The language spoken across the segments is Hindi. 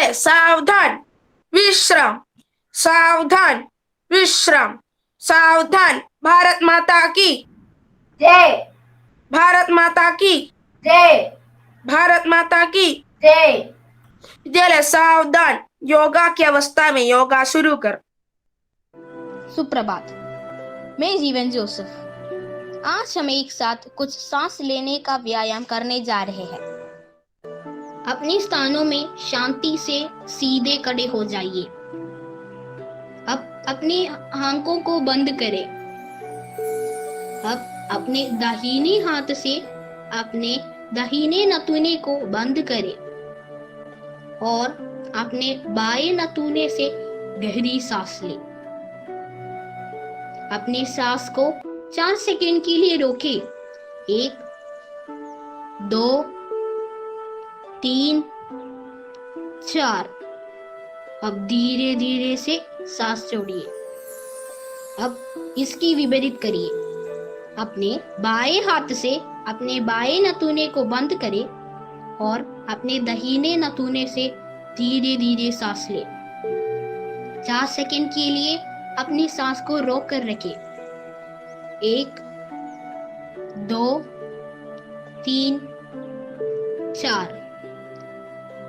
विद्यालय सावधान विश्राम, सावधान विश्राम, सावधान। भारत माता की जय। भारत माता की जय। भारत माता की जय। विद्यालय सावधान, योगा की अवस्था में योगा शुरू कर। सुप्रभात। मैं जीवन जोसेफ। आज हम एक साथ कुछ सांस लेने का व्यायाम करने जा रहे हैं। अपने स्थानों में शांति से सीधे खड़े हो जाइए। अब अपनी आंखों को बंद करें। अब अपने दाहिने हाथ से अपने दाहिने नथुने को बंद करें और अपने बाएं नथुने से गहरी सांस लें। अपनी सांस को 4 सेकंड के लिए रोकें। 1, 2, 3, 4। अब धीरे धीरे से सांस छोड़िए। अब इसकी विपरीत करिए। अपने बाएं हाथ से अपने बाएं नथुने को बंद करें और अपने दाहिने नथुने से धीरे धीरे सांस लें। 4 सेकंड के लिए अपनी सांस को रोक कर रखें। 1, 2, 3, 4।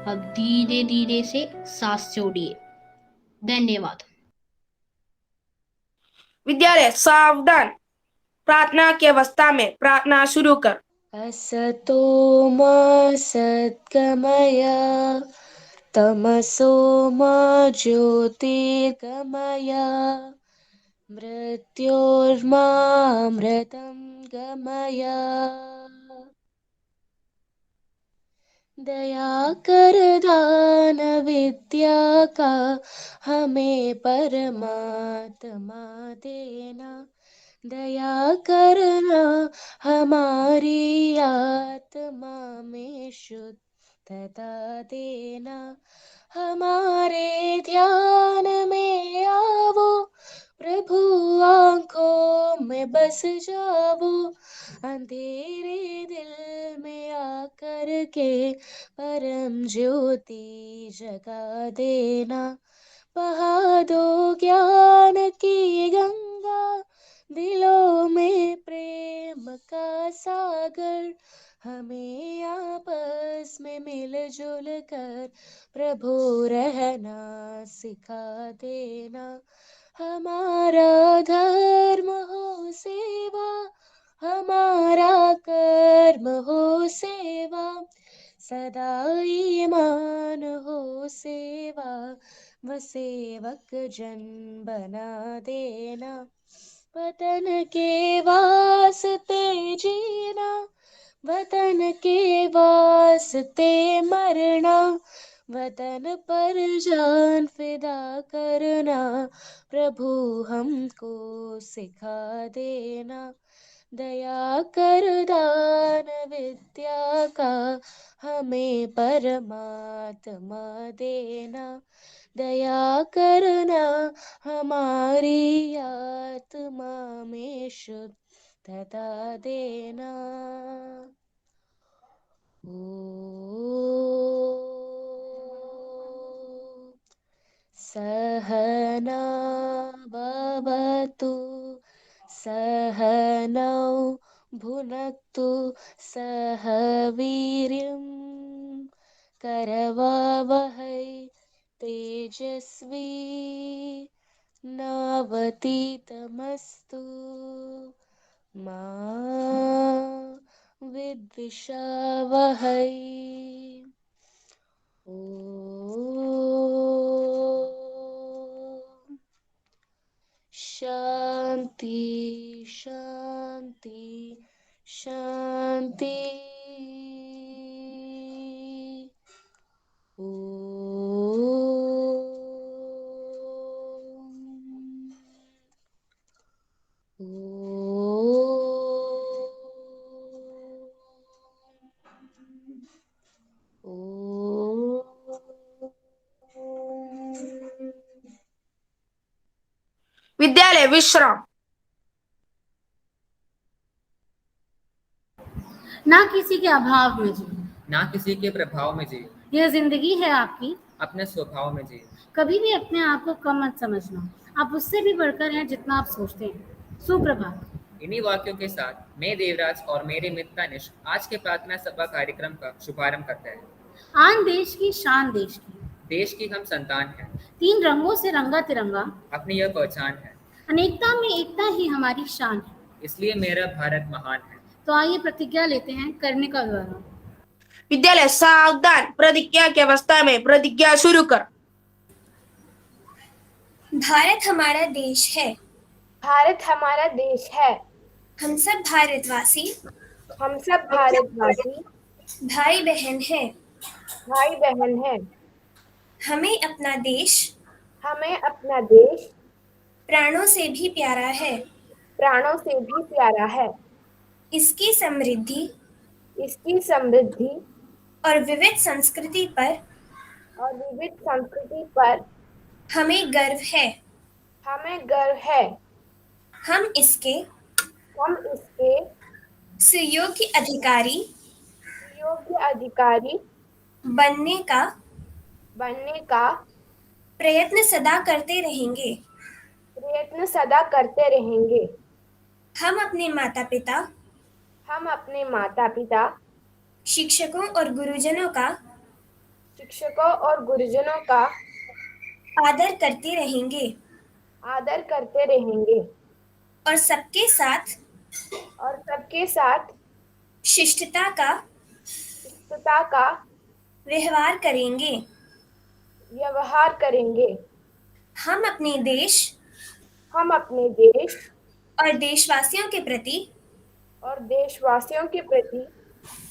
अब धीरे धीरे से सांस छोड़िए। धन्यवाद। विद्यालय सावधान, प्रार्थना की अवस्था में प्रार्थना शुरू कर। असतो मा सद्गमय तमसो मा ज्योतिर्गमय मृत्योर्मामृतं गमय। दया कर दान विद्या का हमें परमात्मा देना। दया करना हमारी आत्मा में शुद्धता देना। हमारे ध्यान में आवो प्रभु, आंखों में बस जाओ। अंधेरे दिल में आकर के परम ज्योति जगा देना। बहा दो ज्ञान की गंगा, दिलों में प्रेम का सागर। हमें आपस में मिलजुल कर प्रभु रहना सिखा देना। हमारा धर्म हो सेवा, हमारा कर्म हो सेवा, सदा ईमान हो सेवा, व सेवक जन बना देना। वतन के वास्ते जीना, वतन के वास्ते मरना, वतन पर जान फिदा करना प्रभु हमको सिखा देना। दया कर दान विद्या का हमें परमात्मा देना। दया करना हमारी आत्मा में शुद्धता देना। सहना भवतु सहनौ भुनक्तु सह वीर्यं करवावहै तेजस्वी नावतीतमस्तु मा विद्विषावहै। शांति शांति शांति। विद्यालय विश्राम। ना किसी के अभाव में जी, ना किसी के प्रभाव में जी। यह जिंदगी है आपकी, अपने स्वभाव में जिए। कभी भी अपने आप को कम मत समझना, आप उससे भी बढ़कर हैं जितना आप सोचते हैं। सुप्रभात। इन्हीं वाक्यों के साथ मैं देवराज और मेरे मित्र तनिष्क आज के प्रार्थना सभा कार्यक्रम का शुभारंभ करते हैं। आन देश की शान देश की, देश की हम संतान हैं, 3 रंगों से रंगा तिरंगा, अपनी यह पहचान है, अनेकता में एकता ही हमारी शान है। इसलिए मेरा भारत महान है। तो आइए प्रतिज्ञा लेते हैं करने का द्वारा। विद्यालय सावधान, प्रतिज्ञा की अवस्था में प्रतिज्ञा शुरू कर। भारत हमारा देश है। भारत हमारा देश है। हम सब भारतवासी हम सब भारतवासी भाई बहन हैं। भाई बहन हैं। हमें अपना देश हमें अपना देश प्राणों से भी प्यारा है। प्राणों से भी प्यारा है। इसकी समृद्धि इसकी समृद्धि और विविध संस्कृति पर हमें गर्व है। हमें गर्व है। हम इसके सुयोग्य अधिकारी बनने का प्रयत्न सदा करते रहेंगे। हम अपने माता पिता शिक्षकों और गुरुजनों का आदर करते रहेंगे और सबके साथ शिष्टता का व्यवहार करेंगे। हम अपने देश और देशवासियों के प्रति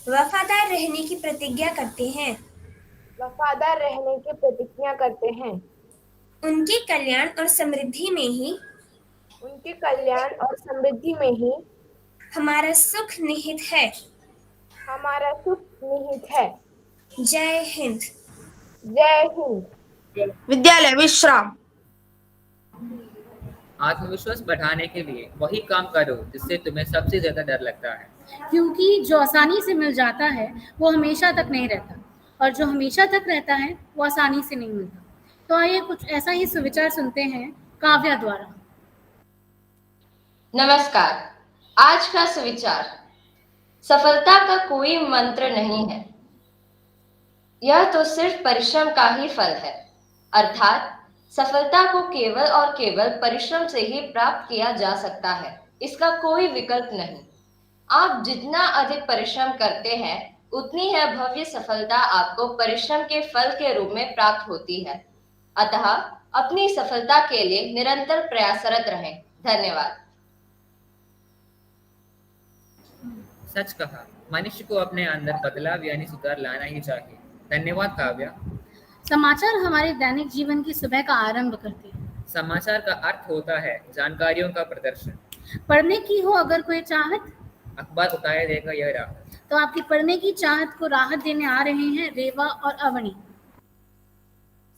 वफादार रहने की प्रतिज्ञा करते हैं। उनके कल्याण और समृद्धि में ही हमारा सुख निहित है। जय हिंद। विद्यालय विश्राम। आत्मविश्वास बढ़ाने के लिए वही काम करो जिससे तुम्हें सबसे ज्यादा डर लगता है, क्योंकि जो आसानी से मिल जाता है वो हमेशा तक नहीं रहता, और जो हमेशा तक रहता है वो आसानी से नहीं मिलता। तो आइए कुछ ऐसा ही सुविचार सुनते हैं काव्या द्वारा। नमस्कार। आज का सुविचार, सफलता का कोई मंत्र नहीं है, यह तो सिर्फ परिश्रम का ही फल है। अर्थात सफलता को केवल और केवल परिश्रम से ही प्राप्त किया जा सकता है, इसका कोई विकल्प नहीं। आप जितना अधिक परिश्रम करते हैं उतनी है भव्य सफलता आपको परिश्रम के फल के रूप में प्राप्त होती है। अतः अपनी सफलता के लिए निरंतर प्रयासरत रहें। धन्यवाद। सच कहा, मनुष्य को अपने अंदर बदलाव यानी सुधार लाना ही चाहिए। धन्यवाद काव्या। समाचार हमारे दैनिक जीवन की सुबह का आरंभ करते हैं। समाचार का अर्थ होता है जानकारियों का प्रदर्शन। पढ़ने की हो अगर कोई चाहत, अखबार उतारे देगा यह राहत। तो आपकी पढ़ने की चाहत को राहत देने आ रहे हैं रेवा और अवनी।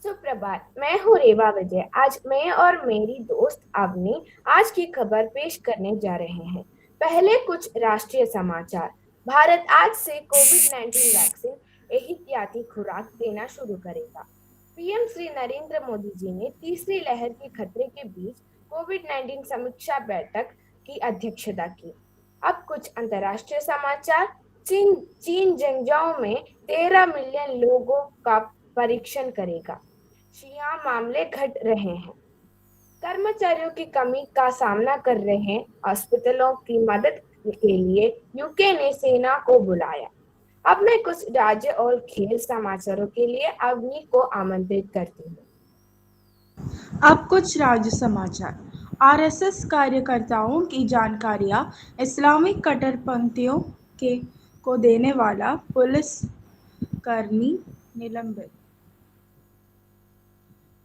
सुप्रभात, मैं हूँ रेवा विजय। आज मैं और मेरी दोस्त अवनी आज की खबर पेश करने जा रहे हैं। पहले कुछ राष्ट्रीय समाचार। भारत आज से कोविड-19 वैक्सीन एहतियाती खुराक देना शुरू करेगा। पीएम श्री नरेंद्र मोदी जी ने तीसरी लहर के खतरे के बीच कोविड-19 समीक्षा बैठक की अध्यक्षता की। अब कुछ अंतर्राष्ट्रीय समाचार। चीन जंगजाओ में 13 मिलियन लोगों का परीक्षण करेगा। शिया मामले घट रहे हैं। कर्मचारियों की कमी का सामना कर रहे अस्पतालों की मदद के लिए यूके ने सेना को बुलाया। अब मैं कुछ राज्य और खेल समाचारों के लिए अवनी को आमंत्रित करती हूँ। अब कुछ राज्य समाचार। आरएसएस कार्यकर्ताओं की जानकारियां इस्लामिक कट्टरपंथियों को देने वाला पुलिसकर्मी निलंबित।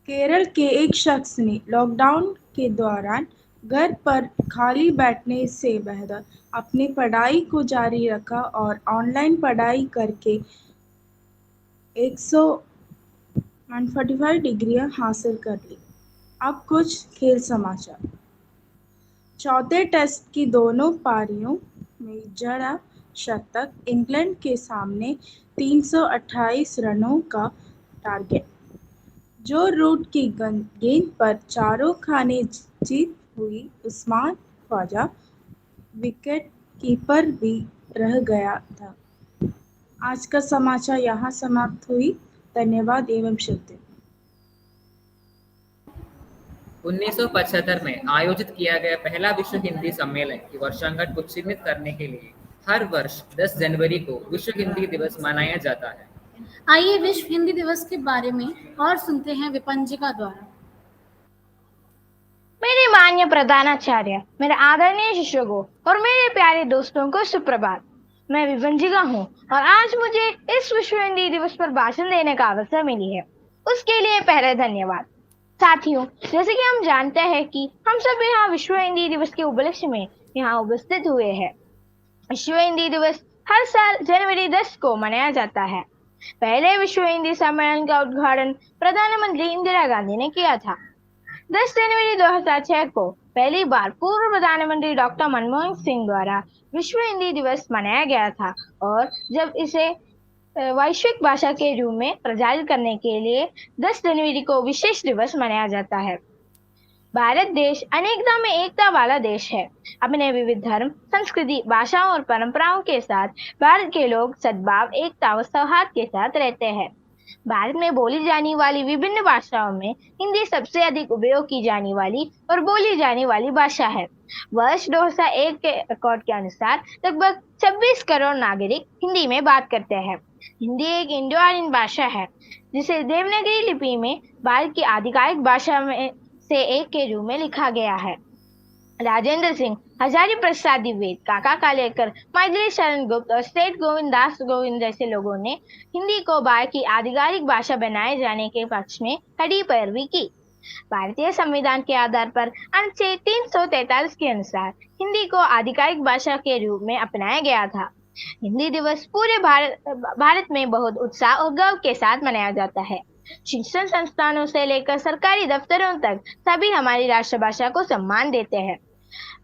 केरल के एक शख्स ने लॉकडाउन के दौरान घर पर खाली बैठने से बेहतर अपनी पढ़ाई को जारी रखा और ऑनलाइन पढ़ाई करके 145 डिग्रियां हासिल कर ली। अब कुछ खेल समाचार। चौथे टेस्ट की दोनों पारियों में जड़ा शतक, इंग्लैंड के सामने 328 रनों का टारगेट। जो रूट की गेंद पर चारों खाने जीत हुई उस्मान ख्वाजा विकेट कीपर भी रह गया था। आज का समाचार यहाँ समाप्त हुई। धन्यवाद एवं शुभ 1975 में आयोजित किया गया पहला विश्व हिंदी सम्मेलन की वर्षगांठ को चिन्हित करने के लिए हर वर्ष 10 जनवरी को विश्व हिंदी दिवस मनाया जाता है। आइए विश्व हिंदी दिवस के बारे में और सुनते हैं विपंजिका द्वारा। मेरे मान्य प्रधानाचार्य, मेरे आदरणीय शिक्षकों और मेरे प्यारे दोस्तों को सुप्रभात। मैं विपंजिका हूँ और आज मुझे इस विश्व हिंदी दिवस पर भाषण देने का अवसर मिली है, उसके लिए पहले धन्यवाद। साथियों, जैसे कि हम जानते हैं कि हम सब यहाँ विश्व हिंदी दिवस के उपलक्ष्य में यहाँ उपस्थित हुए हैं। विश्व हिंदी दिवस हर साल जनवरी 10 को मनाया जाता है। पहले विश्व हिंदी सम्मेलन का उद्घाटन प्रधानमंत्री इंदिरा गांधी ने किया था। 10 जनवरी 2006 को पहली बार पूर्व प्रधानमंत्री डॉक्टर मनमोहन सिंह द्वारा विश्व हिंदी दिवस मनाया गया था और जब इसे वैश्विक भाषा के रूप में प्रचारित करने के लिए 10 जनवरी को विशेष दिवस मनाया जाता है। भारत देश अनेकता में एकता वाला देश है। अपने विविध धर्म, संस्कृति, भाषाओं और परंपराओं के साथ भारत के लोग सद्भाव, एकता व सौहार्द के साथ रहते हैं। भारत में बोली जाने वाली विभिन्न भाषाओं में हिंदी सबसे अधिक उपयोग की जाने वाली और बोली जाने वाली भाषा है। वर्ष 2001 के रिकॉर्ड के अनुसार लगभग 26 करोड़ नागरिक हिंदी में बात करते हैं। हिंदी एक इंडो आर्यन भाषा है जिसे देवनागरी लिपि में भारत की आधिकारिक भाषा में से एक के रूप में लिखा गया है। राजेंद्र सिंह, हजारी प्रसाद द्विवेदी, काका कालेकर, मैथिली शरण गुप्त और सेठ गोविंद दास गोविंद जैसे लोगों ने हिंदी को भारत की आधिकारिक भाषा बनाए जाने के पक्ष में कड़ी पैरवी की। भारतीय संविधान के आधार पर अनुच्छेद 343 के अनुसार हिंदी को आधिकारिक भाषा के रूप में अपनाया गया था। हिंदी दिवस पूरे भारत में बहुत उत्साह और गौरव के साथ मनाया जाता है। शिक्षण संस्थानों से लेकर सरकारी दफ्तरों तक सभी हमारी राष्ट्रभाषा को सम्मान देते हैं।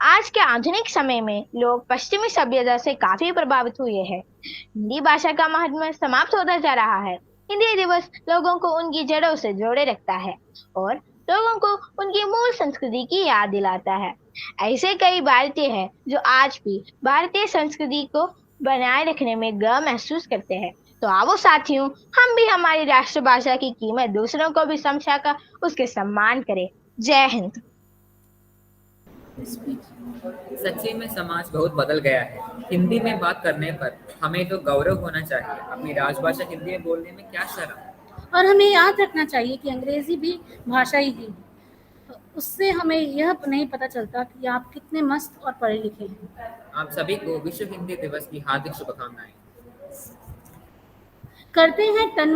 आज के आधुनिक समय में लोग पश्चिमी सभ्यता से काफी प्रभावित हुए हैं। हिंदी भाषा का महत्व समाप्त होता जा रहा है। हिंदी दिवस लोगों को उनकी जड़ों से जोड़े रखता है और लोगों को उनकी मूल संस्कृति की याद दिलाता है। ऐसे कई भारतीय हैं जो आज भी भारतीय संस्कृति को बनाए रखने में गर्व महसूस करते हैं। तो आओ साथियों, हम भी हमारी राष्ट्रभाषा की कीमत दूसरों को भी समझाकर उसके सम्मान करें। जय हिंद। सच्ची में समाज बहुत बदल गया है। हिंदी में बात करने पर हमें तो गौरव होना चाहिए। अपनी राजभाषा हिंदी में बोलने में क्या शर्म। और हमें याद रखना चाहिए कि अंग्रेजी भी भाषा ही है। उससे हमें यह नहीं पता चलता कि आप कितने मस्त और पढ़े लिखे हैं। आप सभी को विश्व हिंदी दिवस की हार्दिक शुभकामनाएं। करते हैं तन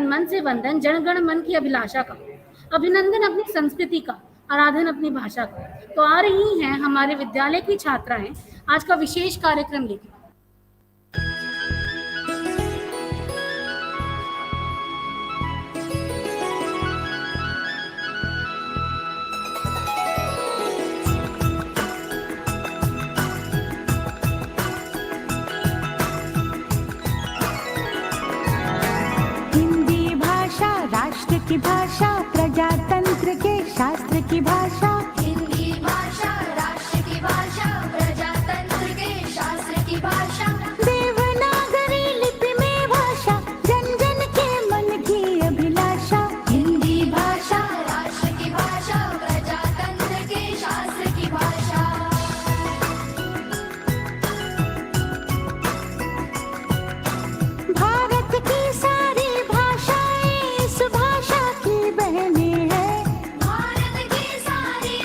मन से वंदन जनगण मन की अभिलाषा का, अभिनंदन अपनी संस्कृति का, आराधन अपनी भाषा का। तो आ रही हैं हमारे विद्यालय की छात्राएं आज का विशेष कार्यक्रम लेकर। की भाषा, प्रजातंत्र के शास्त्र की भाषा। हिंदी भाषा राष्ट्र की भाषा, प्रजातंत्र के शास्त्र की भाषा। देवनागरी लिपि में भाषा, जन जन के मन की अभिलाषा। हिंदी भाषा राष्ट्र की भाषा, प्रजातंत्र के शास्त्र की भाषा। भारत की सारी भाषाएं इस भाषा की बहनें हैं। भारत की सारी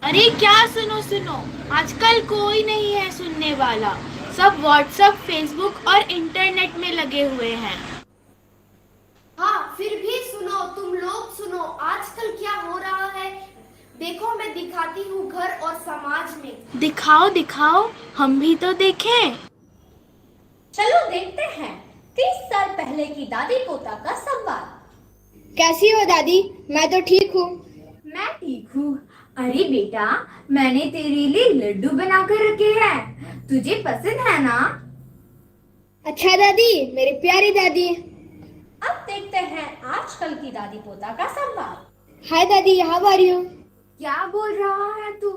अरे क्या सुनो सुनो, आजकल कोई नहीं है सुनने वाला। सब व्हाट्सएप, फेसबुक और इंटरनेट में लगे हुए हैं। हाँ, फिर भी सुनो, तुम लोग सुनो, आजकल क्या हो रहा है देखो, मैं दिखाती हूँ घर और समाज में। दिखाओ दिखाओ, हम भी तो देखें। चलो देखते हैं 30 साल पहले की दादी पोता का संवाद। कैसी हो दादी? मैं तो ठीक हूँ। मैं ठीक हूँ। अरे बेटा, मैंने तेरे लिए लड्डू बनाकर रखे हैं, तुझे पसंद है ना? अच्छा दादी, मेरी प्यारी दादी। अब देखते हैं आजकल की दादी पोता का संवाद। हाय दादी, हाउ आर यू? क्या बोल रहा है तू?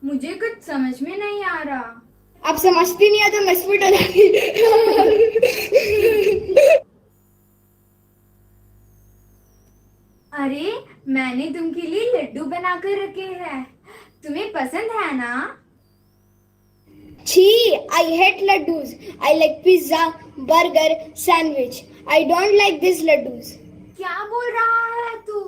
मुझे कुछ समझ में नहीं आ रहा। आप समझती नहीं है तो मैं स्वीट हो जाती। अरे, मैंने तुमके लिए लड्डू बनाकर रखे हैं, तुम्हें पसंद है ना? छी, I hate laddoos. I like pizza, burger, sandwich. I don't like this laddoos. क्या बोल रहा है तू?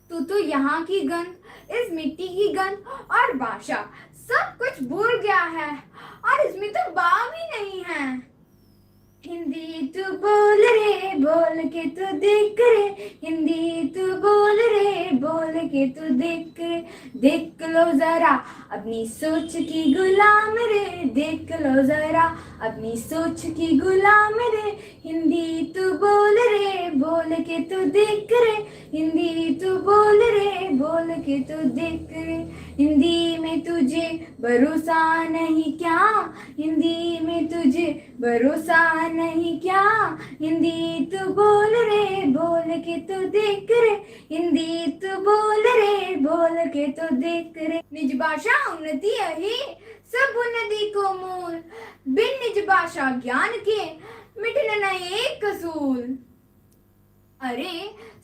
तू तो यहाँ की गंध, इस मिट्टी की गंध और भाषा सब कुछ भूल गया है, और इसमें तो बा भी नहीं है। हिंदी तू बोल रे, बोल के तू देख रे, हिंदी तू बोल रे, बोल के तू देख रे, देख लो जरा अपनी सोच की गुलाम रे, देख लो जरा अपनी सोच की गुलाम रे, हिंदी तू बोल रे, बोल के तू देख रे, हिंदी तू बोल रे, बोल के तू देख रे, हिंदी में तुझे भरोसा नहीं क्या, हिंदी में तुझे भरोसा नहीं क्या, हिंदी तू बोल रे, बोल के तू देख रे, हिंदी तू बोल रे, बोल के तू देख रे। निज भाषा उन्नति है, सब उन्नति को मूल, बिन निज भाषा ज्ञान के मिटन न एक कसूल। अरे,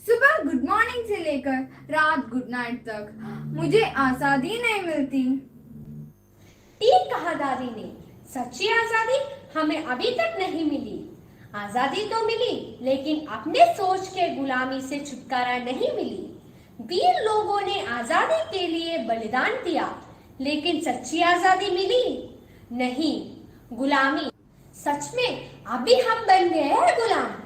सुबह गुड मॉर्निंग से लेकर रात गुड नाइट तक मुझे आजादी नहीं मिलती। ठीक कहा दादी ने, सच्ची आजादी हमें अभी तक नहीं मिली। आजादी तो मिली, लेकिन अपने सोच के गुलामी से छुटकारा नहीं मिली। वीर लोगों ने आजादी के लिए बलिदान दिया, लेकिन सच्ची आजादी मिली नहीं, गुलामी। सच में अभी हम बन गए हैं गुलाम।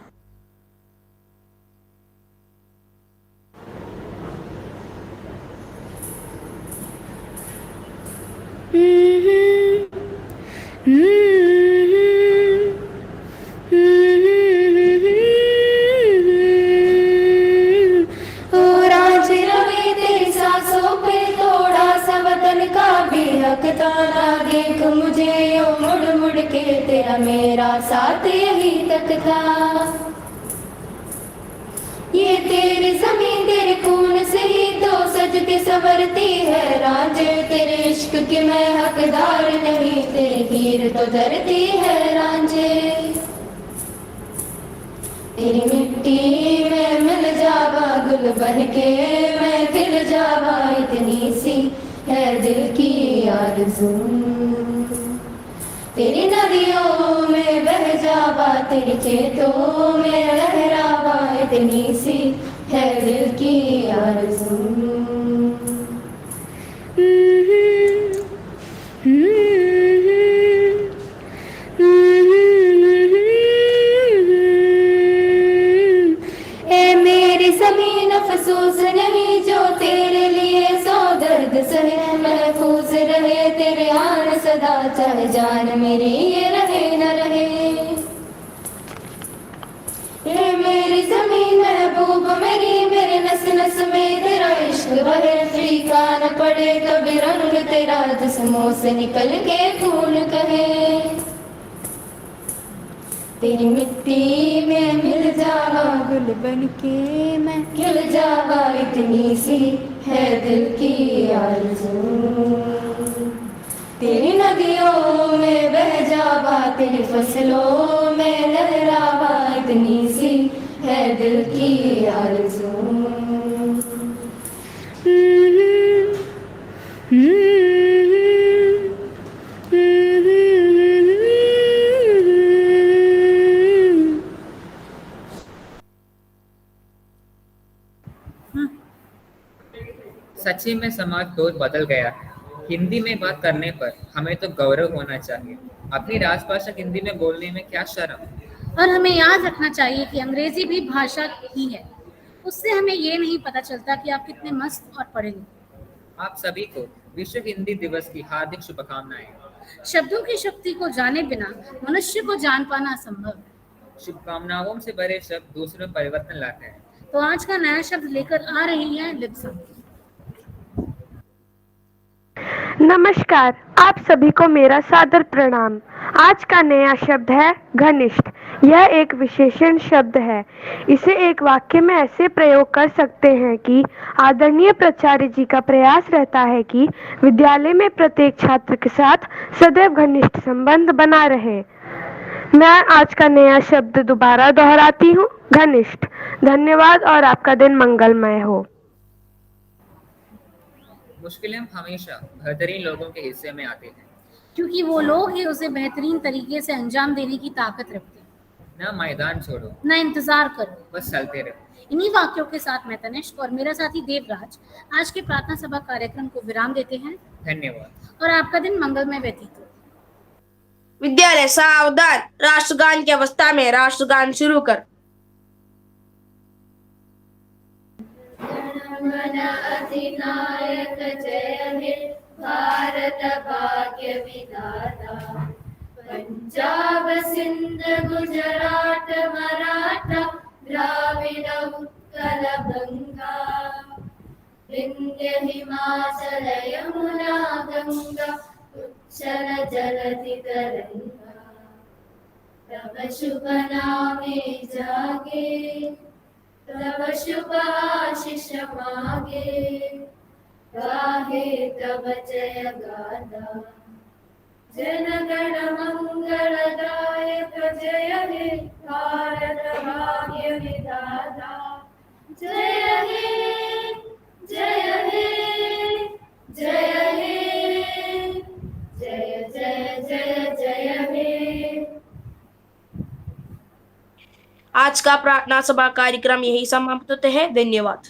देख मुझे यो मुड़ मुड़ के, तेरा मेरा साथ यही तक था। ये तेरी जमीन तेरे खून से ही तो सजती संवरती है रांझे, तेरे इश्क की मैं हकदार नहीं, तेरी हीर तो धरती है रांझे। तेरी मिट्टी में मिल जावा गुल बन के, मैं खिल जावा, इतनी सी है दिल की आरज़ू। तेरी नदियों में बह जावा, तेरे खेतों में लहरावा, इतनी सी है दिल की आरज़ू। ए मेरी ज़मीन अफसोस नहीं जो तेरे लिए सौ दर्द सहे, महफूज रहे तेरे आन सदा, चाहे जान मेरी ये रहे न रहे। ये मेरी ज़मीन महबूब मेरी, मेरे नस नस में तेरा इश्क बहे, फीका न पड़े कभी रंग तेरा, जिस्मों से निकल के खून कहे। तेरी मिट्टी में मिल जावा गुल बन के, मैं खिल जावा, इतनी सी है दिल की आरज़ू। तेरी नदियों में बह जावा, तेरी फसलों में लहरावा, इतनी सी है दिल की आरज़ू। सच्ची में समाज तो बदल गया है। हिंदी में बात करने पर हमें तो गौरव होना चाहिए। अपनी राजभाषा हिंदी में बोलने में क्या शर्म। और हमें याद रखना चाहिए कि अंग्रेजी भी भाषा ही है। उससे हमें ये नहीं पता चलता कि आप कितने मस्त और पढ़े लिखे। आप सभी को विश्व हिंदी दिवस की हार्दिक शुभकामनाएं। शब्दों की शक्ति को जाने बिना मनुष्य को जान पाना असंभव। शुभकामनाओं से भरे शब्द दूसरों में परिवर्तन लाते हैं। तो आज का नया शब्द लेकर आ रही है लिप्सा। नमस्कार, आप सभी को मेरा सादर प्रणाम। आज का नया शब्द है घनिष्ठ। यह एक विशेषण शब्द है। इसे एक वाक्य में ऐसे प्रयोग कर सकते हैं कि आदरणीय प्राचार्य जी का प्रयास रहता है कि विद्यालय में प्रत्येक छात्र के साथ सदैव घनिष्ठ संबंध बना रहे। मैं आज का नया शब्द दोबारा दोहराती हूँ, घनिष्ठ। धन्यवाद और आपका दिन मंगलमय हो। मुश्किलें हमेशा बेहतरीन लोगों के हिस्से में आती हैं, क्योंकि वो लोग ही उसे बेहतरीन तरीके से अंजाम देने की ताकत रखते हैं। न मैदान छोड़ो, न इंतजार करो, बस चलते रहो। इन्हीं वाक्यों के साथ मैं तनिष्क और मेरा साथी देवराज आज के प्रार्थना सभा कार्यक्रम को विराम देते हैं। धन्यवाद और आपका दिन मंगलमय व्यतीत हो। विद्यालय सावधान, राष्ट्रगान की अवस्था में राष्ट्रगान शुरू कर। गण अधिनायक जय हे भारत भाग्य विधाता। पंजाब सिंध गुजरात मराठा द्राविड उत्कल गंगा। विंध्य हिमाचल यमुना गंगा उच्चल जलधि तरंगा। तब शुभ नामे जागे, तब शुभ आशीष मागे। गाहे तब जय गाथा, जन गण मंगलदायक जय हे भारत भाग्य विधाता। जय हे जय हे जय हे जय जय जय जय हे। आज का प्रार्थना सभा कार्यक्रम यही समाप्त होते हैं। धन्यवाद।